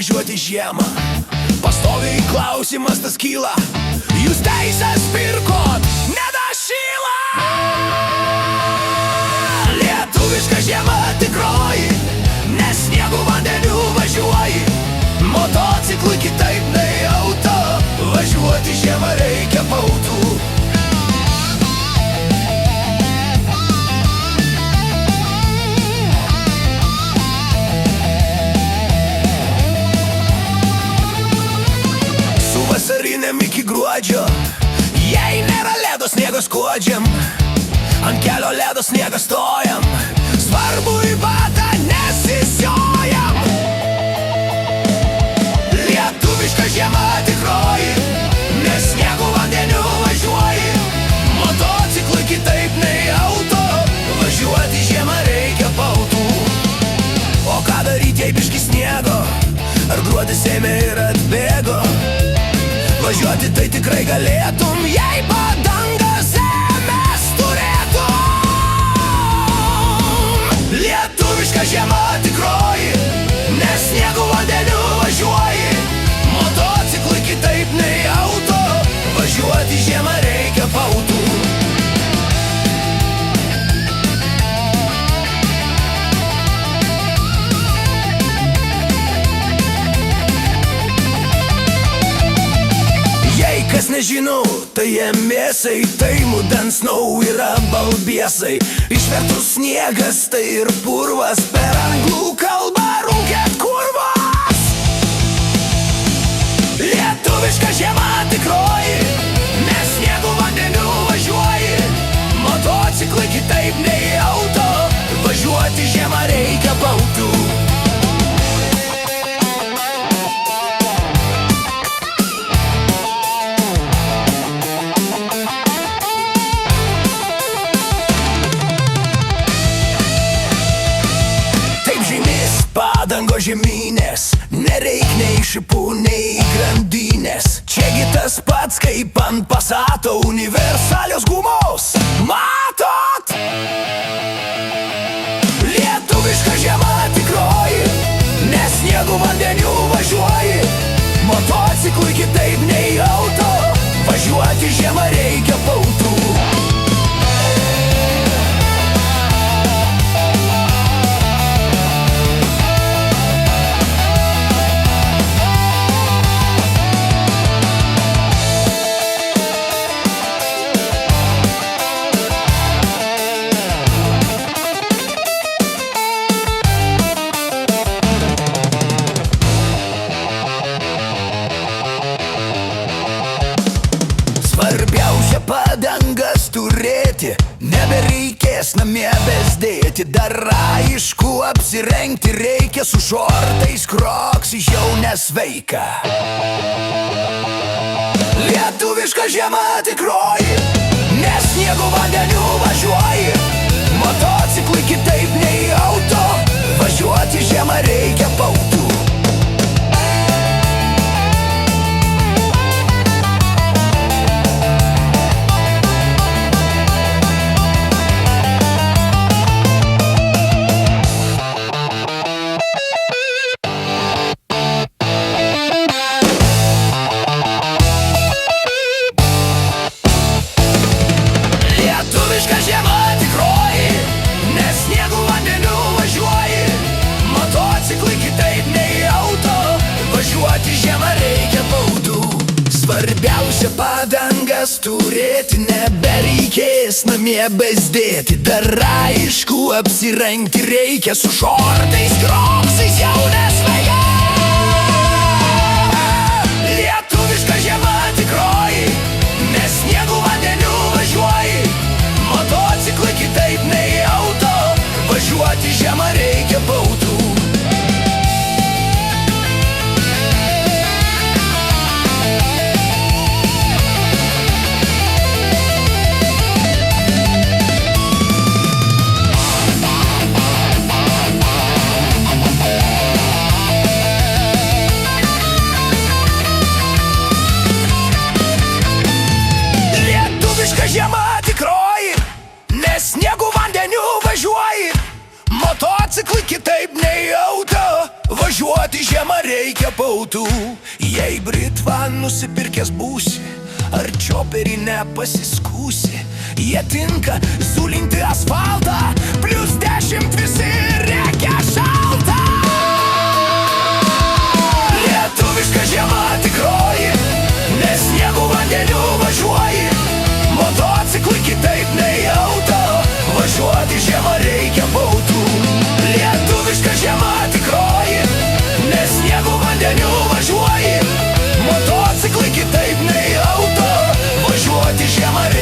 važiuoti žiemą. Pastoviai klausimas tas kyla: jūs teisės pirkot, nedašyla. Lietuviška žiema tikroji, nes sniegu vandeniu važiuoji. Motociklui kitaip nei auto, važiuoti žiemą reikia pautų. Vasarinėm iki gruodžio, jei nėra ledo sniego skuodžiam, ant kelio ledo sniego stojam, svarbu į batą nesisiojam. Lietuviška žiema tikroji, nes sniegu vandeniu važiuoji. Motociklui kitaip nei auto, važiuoti žiemą reikia pautų. O ką daryti, jei biški sniego, ar gruodis ėmė ir atbėgo? Važiuoti tai tikrai galėtum, jei padangas mes turėtum. Lietuviška žiema tikroji, nes sniegu vandeniu važiuoji. Motociklui kitaip nei auto, važiuoti žiemą reikia pautų. Kas nežinau, tai jie mėsai, tai mudens nau yra balbiesai. Išvertus sniegas, tai ir purvas, per anglų kalbą rūkėt kurvas. Lietuviška žiema tikroji, nes sniegu vandeniu važiuoji. Motociklai kitaip nei auto, važiuoti žiemą reikia pautų. Padangos žemynės, nereik nei šipų, nei grandinės. Čiagi tas pats kaip ant Passato universalios gumos. Matot? Lietuviška žiema tikroji, nes sniegu vandeniu važiuoji. Motociklui kitaip nei auto, važiuoti žiemą reikia pautų. Svarbiausia padangas turėti, nebereikės namie bezdėti. Dar aišku apsirengti reikia, su šortais kroksais jau nesveika. Lietuviška žiema tikroji, nes sniegu vandeniu važiuoji. Motociklui kitaip nei auto, važiuoti žiemą reikia pautų. Svarbiausia padangas turėti, nebereikės namie bezdėti. Dar aišku apsirengti reikia, su šortais kroksais jau nesveika. Lietuviška žiema tikroji, nes sniegu vandeniu važiuoji. Motociklai kitaip nei auto, važiuoti žiemą reikia pautų. Motociklai kitaip nei auto, važiuoji. važiuoti žiemą reikia pautų. Jei britvą nusipirkęs būsi, ar čioperį nepasiskūsi, jie tinka zulinti asfaltą, +10 visi reikia šalta. Lietuviška žiema tikroji, nes sniegu vandeniu važiuoji. Motociklai kitaip nei auto, važiuoti žiemą reikia pautų. Lietuviška žiema tikroji, nes sniegu vandeniu važiuoji. Motociklai kitaip nei auto, važiuoti žiemą reikia.